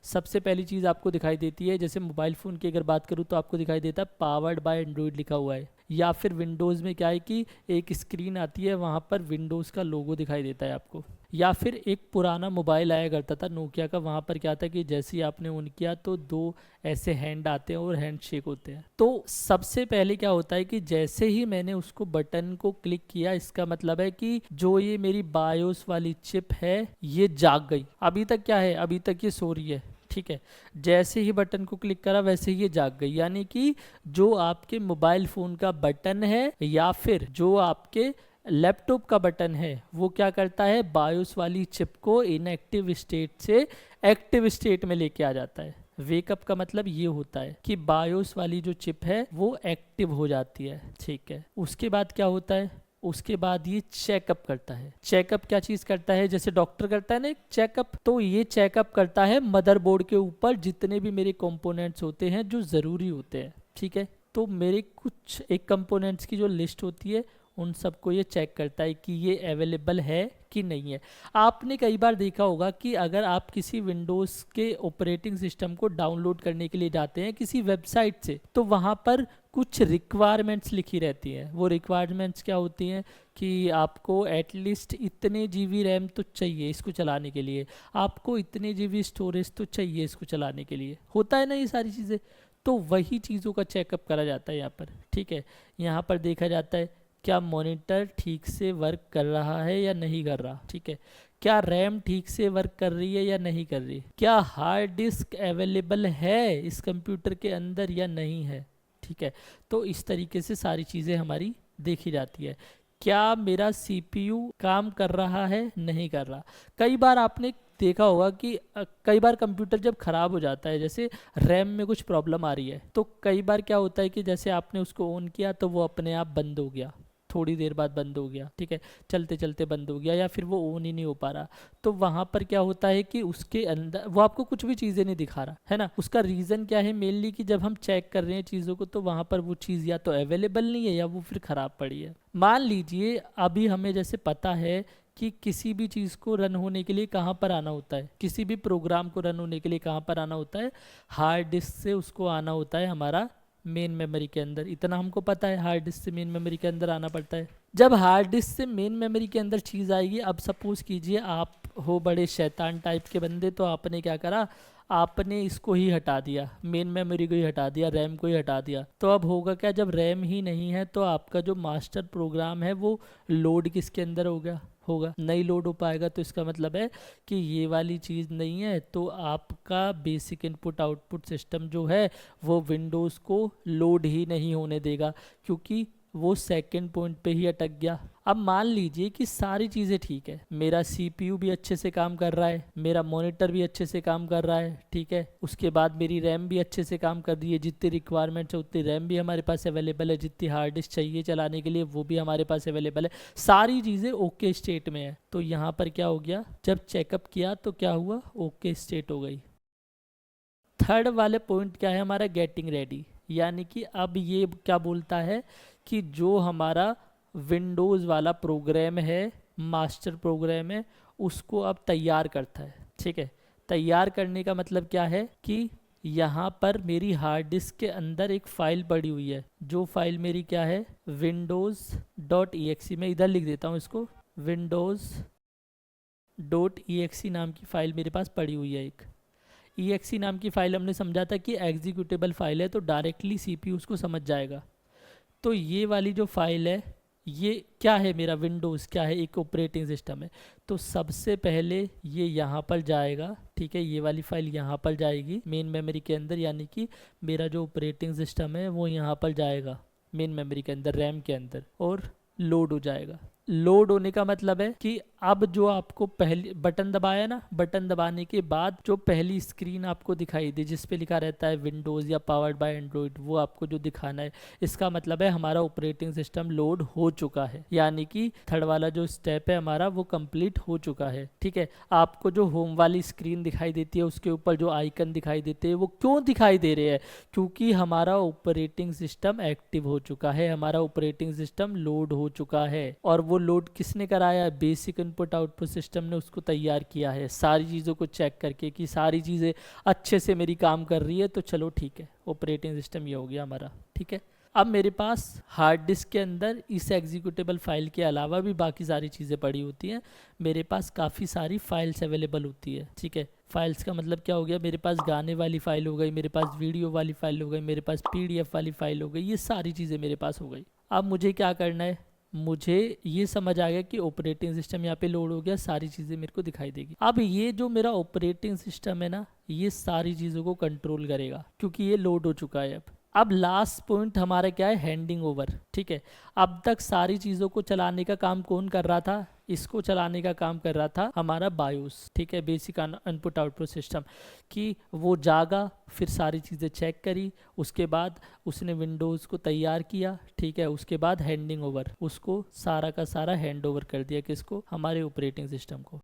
सबसे पहली चीज़ आपको दिखाई देती है, जैसे मोबाइल फ़ोन की अगर बात करूँ तो आपको दिखाई देता है पावर्ड बाय एंड्रॉयड लिखा हुआ है। या फिर विंडोज़ में क्या है कि एक स्क्रीन आती है, वहाँ पर विंडोज़ का लोगो दिखाई देता है आपको। या फिर एक पुराना मोबाइल आया करता था नोकिया का, वहाँ पर क्या था कि जैसे ही आपने ऑन किया तो 2 ऐसे हैंड आते हैं और हैंड शेक होते हैं। तो सबसे पहले क्या होता है कि जैसे ही मैंने उसको बटन को क्लिक किया, इसका मतलब है कि जो ये मेरी बायोस वाली चिप है ये जाग गई। अभी तक क्या है? अभी तक ये सो रही है, ठीक है। जैसे ही बटन को क्लिक करा वैसे ही ये जाग गई। यानी कि जो आपके मोबाइल फ़ोन का बटन है या फिर जो आपके लैपटॉप का बटन है वो क्या करता है? बायोस वाली चिप को इनएक्टिव स्टेट से एक्टिव स्टेट में लेके आ जाता है। वेकअप का मतलब ये होता है कि बायोस वाली जो चिप है वो एक्टिव हो जाती है, ठीक है। उसके बाद क्या होता है, उसके बाद ये चेकअप करता है। चेकअप क्या चीज़ करता है, जैसे डॉक्टर करता है ना एक चेकअप, तो ये चेकअप करता है मदरबोर्ड के ऊपर जितने भी मेरे कंपोनेंट्स होते हैं जो ज़रूरी होते हैं, ठीक है। तो मेरे कुछ एक कंपोनेंट्स की जो लिस्ट होती है उन सबको ये चेक करता है कि ये अवेलेबल है कि नहीं है। आपने कई बार देखा होगा कि अगर आप किसी विंडोज़ के ऑपरेटिंग सिस्टम को डाउनलोड करने के लिए जाते हैं किसी वेबसाइट से, तो वहाँ पर कुछ रिक्वायरमेंट्स लिखी रहती हैं। वो रिक्वायरमेंट्स क्या होती हैं कि आपको एटलीस्ट इतने जीबी रैम तो चाहिए इसको चलाने के लिए, आपको इतने जीबी स्टोरेज तो चाहिए इसको चलाने के लिए, होता है ना ये सारी चीज़ें। तो वही चीज़ों का चेकअप करा जाता है यहाँ पर, ठीक है। यहाँ पर देखा जाता है क्या मॉनिटर ठीक से वर्क कर रहा है या नहीं कर रहा, ठीक है। क्या रैम ठीक से वर्क कर रही है या नहीं कर रही, क्या हार्ड डिस्क अवेलेबल है इस कंप्यूटर के अंदर या नहीं है, ठीक है। तो इस तरीके से सारी चीज़ें हमारी देखी जाती है। क्या मेरा सीपीयू काम कर रहा है, नहीं कर रहा। कई बार आपने देखा होगा कि कई बार कंप्यूटर जब ख़राब हो जाता है, जैसे रैम में कुछ प्रॉब्लम आ रही है, तो कई बार क्या होता है कि जैसे आपने उसको ऑन किया तो वो अपने आप बंद हो गया, थोड़ी देर बाद बंद हो गया, ठीक है, चलते चलते बंद हो गया, या फिर वो ऑन ही नहीं हो पा रहा। तो वहाँ पर क्या होता है कि उसके अंदर वो आपको कुछ भी चीज़ें नहीं दिखा रहा है ना। उसका रीज़न क्या है मेनली, कि जब हम चेक कर रहे हैं चीज़ों को तो वहाँ पर वो चीज़ या तो अवेलेबल नहीं है या वो फिर ख़राब पड़ी है। मान लीजिए अभी हमें जैसे पता है कि किसी भी चीज़ को रन होने के लिए कहाँ पर आना होता है, किसी भी प्रोग्राम को रन होने के लिए कहाँ पर आना होता है, हार्ड डिस्क से उसको आना होता है हमारा मेन मेमोरी के अंदर। इतना हमको पता है, हार्ड डिस्क से मेन मेमोरी के अंदर आना पड़ता है। जब हार्ड डिस्क से मेन मेमोरी के अंदर चीज़ आएगी, अब सपोज कीजिए आप हो बड़े शैतान टाइप के बंदे, तो आपने क्या करा, आपने इसको ही हटा दिया, मेन मेमोरी को ही हटा दिया, रैम को ही हटा दिया। तो अब होगा क्या, जब रैम ही नहीं है तो आपका जो मास्टर प्रोग्राम है वो लोड किसके अंदर हो गया, होगा नहीं लोड हो पाएगा। तो इसका मतलब है कि ये वाली चीज़ नहीं है, तो आपका बेसिक इनपुट आउटपुट सिस्टम जो है वो विंडोज़ को लोड ही नहीं होने देगा, क्योंकि वो सेकंड पॉइंट पे ही अटक गया। अब मान लीजिए कि सारी चीज़ें ठीक है, मेरा सीपीयू भी अच्छे से काम कर रहा है, मेरा मॉनिटर भी अच्छे से काम कर रहा है, ठीक है, उसके बाद मेरी रैम भी अच्छे से काम कर रही है, जितनी रिक्वायरमेंट्स है उतनी रैम भी हमारे पास अवेलेबल है, जितनी हार्ड डिस्क चाहिए चलाने के लिए वो भी हमारे पास अवेलेबल है, सारी चीज़ें ओके स्टेट में है। तो यहाँ पर क्या हो गया, जब चेकअप किया तो क्या हुआ, ओके स्टेट हो गई। थर्ड वाले पॉइंट क्या है हमारा, गेटिंग रेडी, यानी कि अब ये क्या बोलता है कि जो हमारा विंडोज़ वाला प्रोग्राम है, मास्टर प्रोग्राम है, उसको अब तैयार करता है, ठीक है। तैयार करने का मतलब क्या है कि यहाँ पर मेरी हार्ड डिस्क के अंदर एक फ़ाइल पड़ी हुई है, जो फाइल मेरी क्या है, windows.exe। मैं इधर लिख देता हूँ इसको, windows.exe नाम की फ़ाइल मेरे पास पड़ी हुई है एक। exe नाम की फ़ाइल हमने समझा था कि एग्जीक्यूटेबल फाइल है, तो डायरेक्टली सीपीयू उसको समझ जाएगा। तो ये वाली जो फाइल है ये क्या है, मेरा विंडोज़ क्या है, एक ऑपरेटिंग सिस्टम है। तो सबसे पहले ये यहाँ पर जाएगा, ठीक है, ये वाली फाइल यहाँ पर जाएगी मेन मेमोरी के अंदर, यानी कि मेरा जो ऑपरेटिंग सिस्टम है वो यहाँ पर जाएगा मेन मेमोरी के अंदर, रैम के अंदर, और लोड हो जाएगा। लोड होने का मतलब है कि अब जो आपको पहली बटन दबाया ना, बटन दबाने के बाद जो पहली स्क्रीन आपको दिखाई दे जिस पे लिखा रहता है विंडोज़ या पावर्ड बाय एंड्रॉयड, वो आपको जो दिखाना है, इसका मतलब है हमारा ऑपरेटिंग सिस्टम लोड हो चुका है, यानी कि थर्ड वाला जो स्टेप है हमारा वो कंप्लीट हो चुका है, ठीक है। आपको जो होम वाली स्क्रीन दिखाई देती है, उसके ऊपर जो आइकन दिखाई देते हैं, वो क्यों दिखाई दे रहे हैं, क्योंकि हमारा ऑपरेटिंग सिस्टम एक्टिव हो चुका है, हमारा ऑपरेटिंग सिस्टम लोड हो चुका है। और वो लोड किसने कराया, बेसिक इनपुट आउटपुट सिस्टम ने उसको तैयार किया है, सारी चीज़ों को चेक करके कि सारी चीज़ें अच्छे से मेरी काम कर रही है, तो चलो ठीक है, ऑपरेटिंग सिस्टम ये हो गया हमारा, ठीक है। अब मेरे पास हार्ड डिस्क के अंदर इस एग्जीक्यूटेबल फाइल के अलावा भी बाकी सारी चीज़ें पड़ी होती हैं, मेरे पास काफ़ी सारी फाइल्स अवेलेबल होती है, ठीक है। फाइल्स का मतलब क्या हो गया, मेरे पास गाने वाली फ़ाइल हो गई, मेरे पास वीडियो वाली फ़ाइल हो गई, मेरे पास पीडीएफ वाली फ़ाइल हो गई, ये सारी चीज़ें मेरे पास हो गई। अब मुझे क्या करना है, मुझे ये समझ आ गया कि ऑपरेटिंग सिस्टम यहाँ पे लोड हो गया, सारी चीज़ें मेरे को दिखाई देगी। अब ये जो मेरा ऑपरेटिंग सिस्टम है ना, ये सारी चीज़ों को कंट्रोल करेगा क्योंकि ये लोड हो चुका है। अब लास्ट पॉइंट हमारा क्या है, हैंडिंग ओवर, ठीक है। अब तक सारी चीज़ों को चलाने का काम कौन कर रहा था, इसको चलाने का काम कर रहा था हमारा बायोस, ठीक है, बेसिक इनपुट आउटपुट सिस्टम, कि वो जागा, फिर सारी चीज़ें चेक करी, उसके बाद उसने विंडोज़ को तैयार किया, ठीक है, उसके बाद हैंडिंग ओवर, उसको सारा का सारा हैंड ओवर कर दिया किसको, हमारे ऑपरेटिंग सिस्टम को।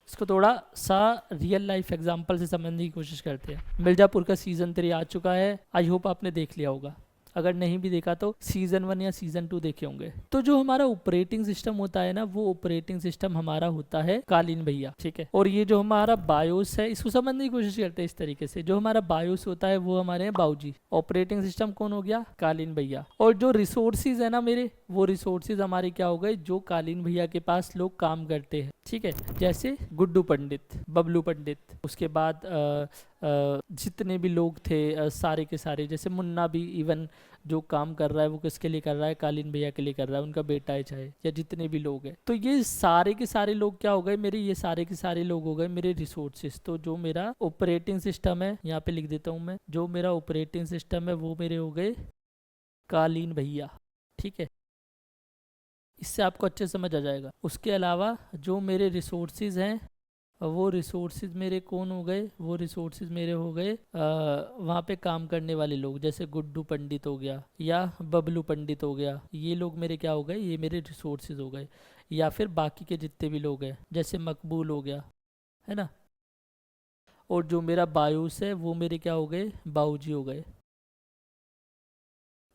इसको थोड़ा सा रियल लाइफ एग्जांपल से समझने की कोशिश करते हैं। मिर्ज़ापुर का सीज़न 3 आ चुका है, आई होप आपने देख लिया होगा, अगर नहीं भी देखा तो सीज़न 1 या सीज़न 2 देखे होंगे। तो जो हमारा ऑपरेटिंग सिस्टम होता है ना, वो ऑपरेटिंग सिस्टम हमारा होता है कालीन भैया, ठीक है। और ये जो हमारा बायोस है, इसको समझने की कोशिश करते हैं इस तरीके से। जो हमारा बायोस होता है वो हमारे हैं बाऊजी, ऑपरेटिंग सिस्टम कौन हो गया, कालीन भैया। और जो रिसोर्सिज है ना मेरे, वो रिसोर्सिज हमारे क्या हो गए, जो कालीन भैया के पास लोग काम करते हैं, ठीक है। जैसे गुड्डू पंडित, बबलू पंडित, उसके बाद जितने भी लोग थे सारे के सारे, जैसे मुन्ना भी इवन जो काम कर रहा है वो किसके लिए कर रहा है, कालीन भैया के लिए कर रहा है, उनका बेटा है चाहे, या जितने भी लोग हैं। तो ये सारे के सारे लोग क्या हो गए मेरे, ये सारे के सारे लोग हो गए मेरे रिसोर्सेज। तो जो मेरा ऑपरेटिंग सिस्टम है, यहाँ पे लिख देता हूँ मैं, जो मेरा ऑपरेटिंग सिस्टम है वो मेरे हो गए कालीन भैया, ठीक है। इससे आपको अच्छे समझ आ जाएगा। उसके अलावा जो मेरे रिसोर्सेज हैं, वो रिसोर्सेज मेरे कौन हो गए, वो रिसोर्सेज मेरे हो गए वहाँ पे काम करने वाले लोग, जैसे गुड्डू पंडित हो गया या बबलू पंडित हो गया, ये लोग मेरे क्या हो गए, ये मेरे रिसोर्सेज हो गए। या फिर बाकी के जितने भी लोग हैं, जैसे मकबूल हो गया, है ना। और जो मेरा बायूस है वो मेरे क्या हो गए, बाऊजी हो गए।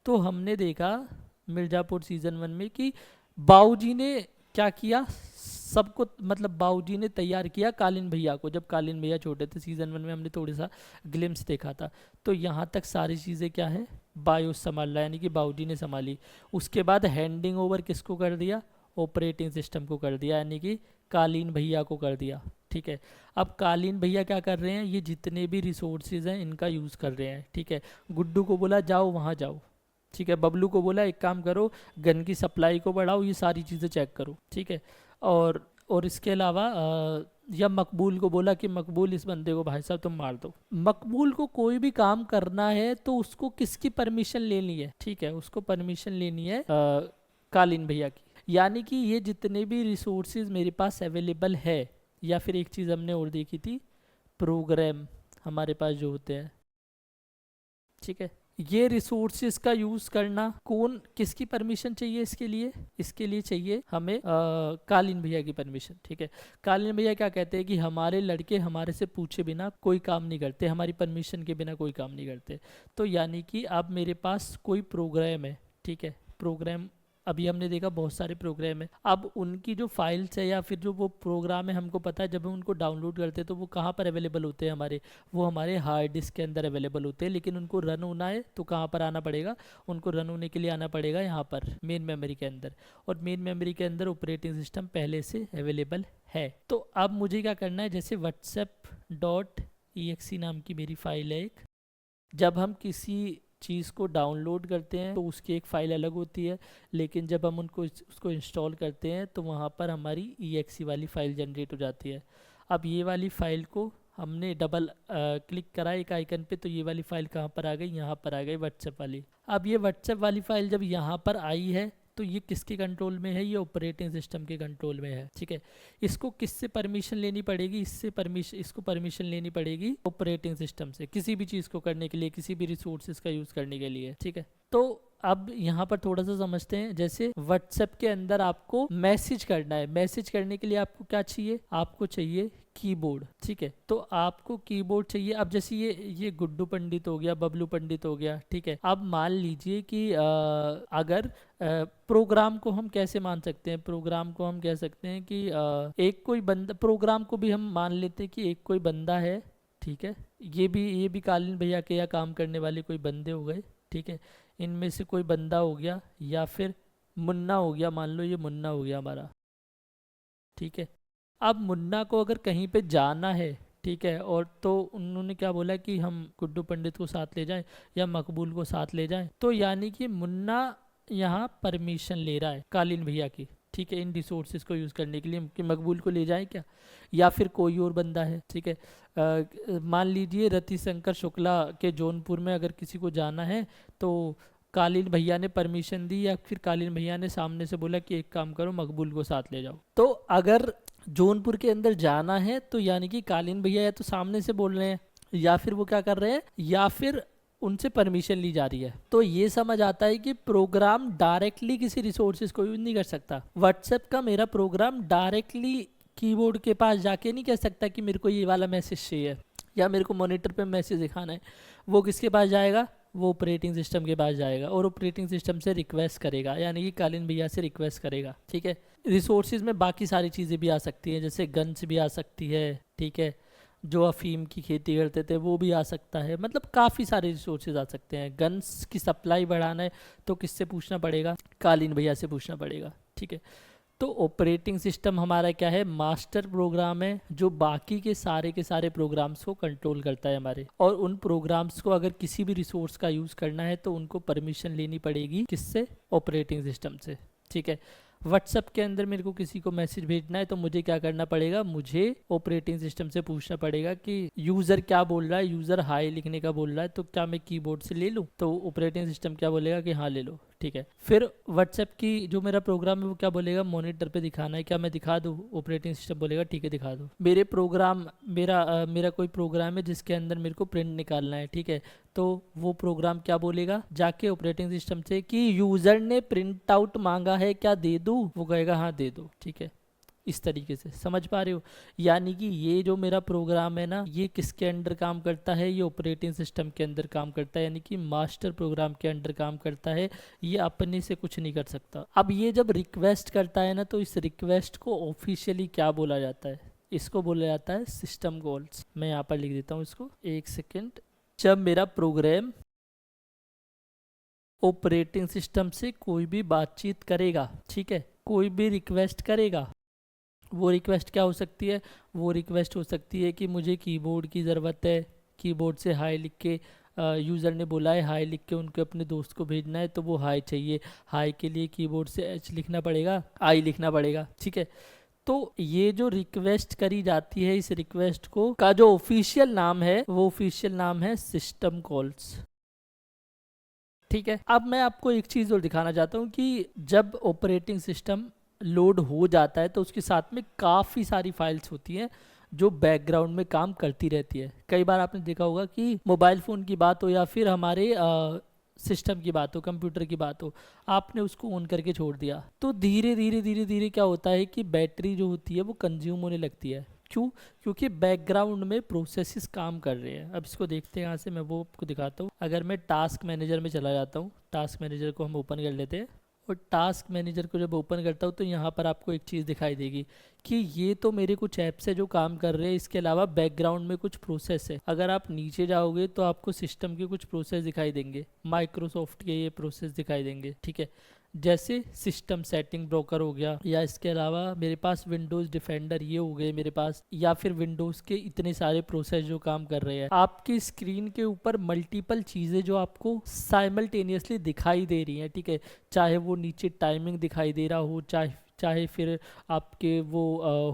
तो हमने देखा मिर्ज़ापुर सीज़न 1 में कि बाऊजी ने क्या किया, सबको, मतलब बाऊजी ने तैयार किया कालीन भैया को। जब कालीन भैया छोटे थे, सीज़न 1 में हमने थोड़ा सा ग्लिम्स देखा था। तो यहाँ तक सारी चीज़ें क्या है, बायोस संभाल रहा है, यानी कि बाऊजी ने संभाली। उसके बाद हैंडिंग ओवर किसको कर दिया, ऑपरेटिंग सिस्टम को कर दिया, यानी कि कालीन भैया को कर दिया, ठीक है। अब कालीन भैया क्या कर रहे हैं, ये जितने भी रिसोर्सेज हैं इनका यूज़ कर रहे हैं, ठीक है। गुड्डू को बोला जाओ वहाँ जाओ, ठीक है। बबलू को बोला एक काम करो, गन की सप्लाई को बढ़ाओ, ये सारी चीज़ें चेक करो, ठीक है। और इसके अलावा या मकबूल को बोला कि मकबूल इस बंदे को भाई साहब तुम मार दो। मकबूल को कोई भी काम करना है तो उसको किसकी परमिशन लेनी है, ठीक है, उसको परमिशन लेनी है कालीन भैया की। यानी कि ये जितने भी रिसोर्सेज मेरे पास अवेलेबल है, या फिर एक चीज़ हमने और देखी थी, प्रोग्राम हमारे पास जो होते हैं, ठीक है, ये रिसोर्सेज का यूज़ करना कौन, किसकी परमिशन चाहिए इसके लिए, इसके लिए चाहिए हमें कालीन भैया की परमिशन, ठीक है। कालीन भैया क्या कहते हैं कि हमारे लड़के हमारे से पूछे बिना कोई काम नहीं करते, हमारी परमिशन के बिना कोई काम नहीं करते। तो यानी कि अब मेरे पास कोई प्रोग्राम है, ठीक है, प्रोग्राम अभी हमने देखा बहुत सारे प्रोग्राम है। अब उनकी जो फाइल्स है या फिर जो वो प्रोग्राम है, हमको पता है जब हम उनको डाउनलोड करते हैं तो वो कहाँ पर अवेलेबल होते हैं हमारे, वो हमारे हार्ड डिस्क के अंदर अवेलेबल होते हैं। लेकिन उनको रन होना है तो कहाँ पर आना पड़ेगा, उनको रन होने के लिए आना पड़ेगा यहाँ पर मेन मेमोरी के अंदर। और मेन मेमोरी के अंदर ऑपरेटिंग सिस्टम पहले से अवेलेबल है। तो अब मुझे क्या करना है, जैसे whatsapp.exe नाम की मेरी फाइल है एक, जब हम किसी चीज़ को डाउनलोड करते हैं तो उसकी एक फ़ाइल अलग होती है, लेकिन जब हम उसको इंस्टॉल करते हैं तो वहाँ पर हमारी exe वाली फ़ाइल जनरेट हो जाती है। अब ये वाली फ़ाइल को हमने डबल क्लिक करा एक आइकन पे, तो ये वाली फ़ाइल कहाँ पर आ गई, यहाँ पर आ गई व्हाट्सएप वाली। अब ये व्हाट्सएप वाली फ़ाइल जब यहाँ पर आई है तो ये किसके कंट्रोल में है, ये ऑपरेटिंग सिस्टम के कंट्रोल में है, ठीक है। इसको किससे परमिशन लेनी पड़ेगी, इसको परमिशन लेनी पड़ेगी ऑपरेटिंग सिस्टम से, किसी भी चीज़ को करने के लिए, किसी भी रिसोर्सेज का यूज़ करने के लिए, ठीक है। तो अब यहाँ पर थोड़ा सा समझते हैं। जैसे व्हाट्सएप के अंदर आपको मैसेज करना है, मैसेज करने के लिए आपको क्या चाहिए, आपको चाहिए कीबोर्ड, ठीक है। तो आपको कीबोर्ड चाहिए। अब जैसे ये गुड्डू पंडित हो गया, बबलू पंडित हो गया, ठीक है। अब मान लीजिए कि अगर प्रोग्राम को हम कैसे मान सकते हैं, प्रोग्राम को हम कह सकते हैं कि एक कोई बंदा, प्रोग्राम को भी हम मान लेते हैं कि एक कोई बंदा है, ठीक है। ये भी कालीन भैया के या काम करने वाले कोई बंदे हो गए, ठीक है। इनमें से कोई बंदा हो गया या फिर मुन्ना हो गया, मान लो ये मुन्ना हो गया हमारा, ठीक है। अब मुन्ना को अगर कहीं पे जाना है, ठीक है, और तो उन्होंने क्या बोला कि हम गुड्डू पंडित को साथ ले जाएं या मकबूल को साथ ले जाएं, तो यानी कि मुन्ना यहाँ परमिशन ले रहा है कालीन भैया की, ठीक है, इन रिसोर्सेज को यूज़ करने के लिए कि मकबूल को ले जाए क्या, या फिर कोई और बंदा है, ठीक है। मान लीजिए रतिशंकर शुक्ला के जौनपुर में अगर किसी को जाना है तो कालीन भैया ने परमिशन दी या फिर कालीन भैया ने सामने से बोला कि एक काम करो मकबूल को साथ ले जाओ। तो अगर जौनपुर के अंदर जाना है तो यानी कि कालीन भैया या तो सामने से बोल रहे हैं या फिर वो क्या कर रहे हैं या फिर उनसे परमिशन ली जा रही है। तो ये समझ आता है कि प्रोग्राम डायरेक्टली किसी रिसोर्सेज को यूज नहीं कर सकता। व्हाट्सएप का मेरा प्रोग्राम डायरेक्टली कीबोर्ड के पास जाके नहीं कह सकता कि मेरे को ये वाला मैसेज चाहिए या मेरे को मॉनिटर पे मैसेज दिखाना है। वो किसके पास जाएगा, वो ऑपरेटिंग सिस्टम के पास जाएगा और ऑपरेटिंग सिस्टम से रिक्वेस्ट करेगा, यानी कि कालीन भैया से रिक्वेस्ट करेगा। ठीक है, रिसोर्सेज में बाकी सारी चीज़ें भी आ सकती हैं, जैसे गन्स भी आ सकती है। ठीक है, जो अफीम की खेती करते थे वो भी आ सकता है, मतलब काफ़ी सारे रिसोर्सेज आ सकते हैं। गन्स की सप्लाई बढ़ाना है तो किससे पूछना पड़ेगा, कालीन भैया से पूछना पड़ेगा। ठीक है, तो ऑपरेटिंग सिस्टम हमारा क्या है, मास्टर प्रोग्राम है जो बाकी के सारे प्रोग्राम्स को कंट्रोल करता है हमारे। और उन प्रोग्राम्स को अगर किसी भी रिसोर्स का यूज़ करना है तो उनको परमिशन लेनी पड़ेगी, किससे, ऑपरेटिंग सिस्टम से। ठीक है, व्हाट्सएप के अंदर मेरे को किसी को मैसेज भेजना है तो मुझे क्या करना पड़ेगा, मुझे ऑपरेटिंग सिस्टम से पूछना पड़ेगा कि यूज़र क्या बोल रहा है, यूज़र हाई लिखने का बोल रहा है तो क्या मैं कीबोर्ड से ले लूँ, तो ऑपरेटिंग सिस्टम क्या बोलेगा कि हाँ ले लो। ठीक है, फिर व्हाट्सएप की जो मेरा प्रोग्राम है वो क्या बोलेगा, मॉनिटर पे दिखाना है, क्या मैं दिखा दूँ, ऑपरेटिंग सिस्टम बोलेगा ठीक है दिखा दो। मेरे प्रोग्राम मेरा कोई प्रोग्राम है जिसके अंदर मेरे को प्रिंट निकालना है। ठीक है, तो वो प्रोग्राम क्या बोलेगा जाके ऑपरेटिंग सिस्टम से कि यूज़र ने प्रिंट आउट मांगा है क्या दे दूँ, वो कहेगा हाँ दे दो। ठीक है, इस तरीके से समझ पा रहे हो। यानी कि ये जो मेरा प्रोग्राम है ना, ये किसके अंडर काम करता है, ये ऑपरेटिंग सिस्टम के अंदर काम करता है, यानी कि मास्टर प्रोग्राम के अंडर काम करता है। ये अपने से कुछ नहीं कर सकता। अब ये जब रिक्वेस्ट करता है ना, तो इस रिक्वेस्ट को ऑफिशियली क्या बोला जाता है, इसको बोला जाता है सिस्टम कॉल्स। मैं यहाँ पर लिख देता हूँ इसको, एक सेकेंड। जब मेरा प्रोग्राम ऑपरेटिंग सिस्टम से कोई भी बातचीत करेगा, ठीक है, कोई भी रिक्वेस्ट करेगा, वो रिक्वेस्ट क्या हो सकती है, वो रिक्वेस्ट हो सकती है कि मुझे कीबोर्ड की ज़रूरत है, कीबोर्ड से हाई लिख के यूज़र ने बोला है हाई लिख के उनको अपने दोस्त को भेजना है तो वो हाई चाहिए। हाई के लिए कीबोर्ड से एच लिखना पड़ेगा, आई लिखना पड़ेगा। ठीक है, तो ये जो रिक्वेस्ट करी जाती है, इस रिक्वेस्ट को का जो ऑफिशियल नाम है वो ऑफिशियल नाम है सिस्टम कॉल्स। ठीक है, अब मैं आपको एक चीज़ और दिखाना चाहता हूँ कि जब ऑपरेटिंग सिस्टम लोड हो जाता है तो उसके साथ में काफ़ी सारी फाइल्स होती हैं जो बैकग्राउंड में काम करती रहती है। कई बार आपने देखा होगा कि मोबाइल फ़ोन की बात हो या फिर हमारे सिस्टम की बात हो, कंप्यूटर की बात हो, आपने उसको ऑन करके छोड़ दिया तो धीरे धीरे धीरे धीरे क्या होता है कि बैटरी जो होती है वो कंज्यूम होने लगती है। क्यों, क्योंकि बैकग्राउंड में प्रोसेसेस काम कर रहे हैं। अब इसको देखते हैं, यहाँ से मैं वो आपको दिखाता हूँ। अगर मैं टास्क मैनेजर में चला जाता हूँ, टास्क मैनेजर को हम ओपन कर लेते हैं और टास्क मैनेजर को जब ओपन करता हूँ तो यहाँ पर आपको एक चीज़ दिखाई देगी कि ये तो मेरे कुछ ऐप्स है जो काम कर रहे हैं, इसके अलावा बैकग्राउंड में कुछ प्रोसेस है। अगर आप नीचे जाओगे तो आपको सिस्टम के कुछ प्रोसेस दिखाई देंगे, माइक्रोसॉफ्ट के ये प्रोसेस दिखाई देंगे। ठीक है, जैसे सिस्टम सेटिंग ब्रोकर हो गया, या इसके अलावा मेरे पास विंडोज़ डिफेंडर ये हो गए मेरे पास, या फिर विंडोज़ के इतने सारे प्रोसेस जो काम कर रहे हैं। आपकी स्क्रीन के ऊपर मल्टीपल चीज़ें जो आपको साइमल्टेनियसली दिखाई दे रही हैं। ठीक है, चाहे वो नीचे टाइमिंग दिखाई दे रहा हो, चाहे फिर आपके वो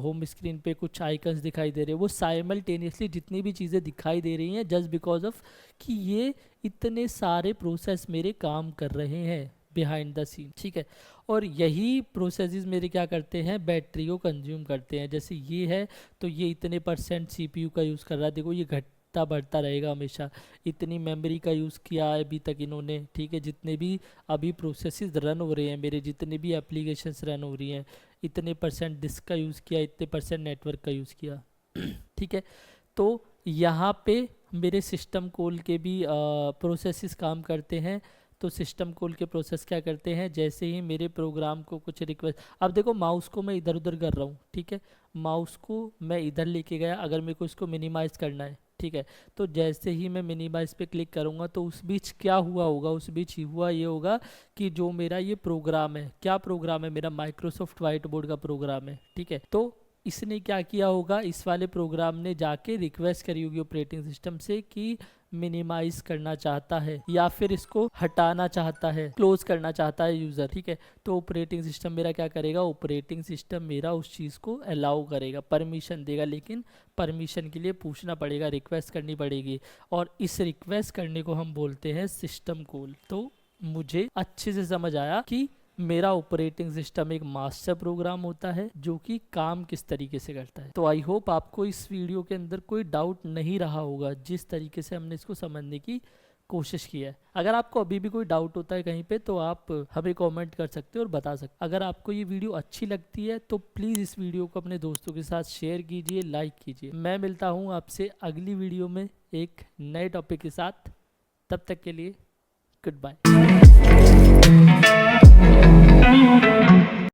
होम स्क्रीन पे कुछ आइकन्स दिखाई दे रहे हैं, वो साइमल्टेनियसली जितनी भी चीज़ें दिखाई दे रही हैं जस्ट बिकॉज ऑफ कि ये इतने सारे प्रोसेस मेरे काम कर रहे हैं बिहाइंड द सीन। ठीक है, और यही प्रोसेसेस मेरे क्या करते हैं, बैटरी को कंज्यूम करते हैं। जैसे ये है तो ये इतने % CPU का यूज़ कर रहा है, देखो ये घटता बढ़ता रहेगा हमेशा। इतनी मेमोरी का यूज़ किया है अभी तक इन्होंने। ठीक है, जितने भी अभी प्रोसेसेस रन हो रहे हैं मेरे, जितने भी एप्लीकेशंस रन हो रही हैं, इतने % डिस्क का यूज़ किया, इतने % नेटवर्क का यूज़ किया। ठीक है, तो यहाँ पे मेरे सिस्टम कॉल के भी प्रोसेसेस काम करते हैं। तो सिस्टम कॉल के प्रोसेस क्या करते हैं, जैसे ही मेरे प्रोग्राम को कुछ रिक्वेस्ट, अब देखो माउस को मैं इधर उधर कर रहा हूँ। ठीक है, माउस को मैं इधर लेके गया, अगर मेरे को इसको मिनिमाइज़ करना है। ठीक है, तो जैसे ही मैं मिनिमाइज़ पे क्लिक करूँगा तो उस बीच क्या हुआ होगा, उस बीच ही हुआ ये होगा कि जो मेरा ये प्रोग्राम है, क्या प्रोग्राम है मेरा, माइक्रोसॉफ्ट वाइट बोर्ड का प्रोग्राम है। ठीक है, तो इसने क्या किया होगा, इस वाले प्रोग्राम ने जाके रिक्वेस्ट करी होगी ऑपरेटिंग सिस्टम से कि मिनिमाइज करना चाहता है या फिर इसको हटाना चाहता है, क्लोज करना चाहता है यूज़र। ठीक है, तो ऑपरेटिंग सिस्टम मेरा क्या करेगा, ऑपरेटिंग सिस्टम मेरा उस चीज़ को अलाउ करेगा, परमिशन देगा, लेकिन परमिशन के लिए पूछना पड़ेगा, रिक्वेस्ट करनी पड़ेगी, और इस रिक्वेस्ट करने को हम बोलते हैं सिस्टम कॉल। तो मुझे अच्छे से समझ आया कि मेरा ऑपरेटिंग सिस्टम एक मास्टर प्रोग्राम होता है जो कि काम किस तरीके से करता है। तो आई होप आपको इस वीडियो के अंदर कोई डाउट नहीं रहा होगा जिस तरीके से हमने इसको समझने की कोशिश की है। अगर आपको अभी भी कोई डाउट होता है कहीं पे तो आप हमें कमेंट कर सकते हो और बता सकते हो। अगर आपको ये वीडियो अच्छी लगती है तो प्लीज़ इस वीडियो को अपने दोस्तों के साथ शेयर कीजिए, लाइक कीजिए। मैं मिलता हूँ आपसे अगली वीडियो में एक नए टॉपिक के साथ। तब तक के लिए गुड बाय।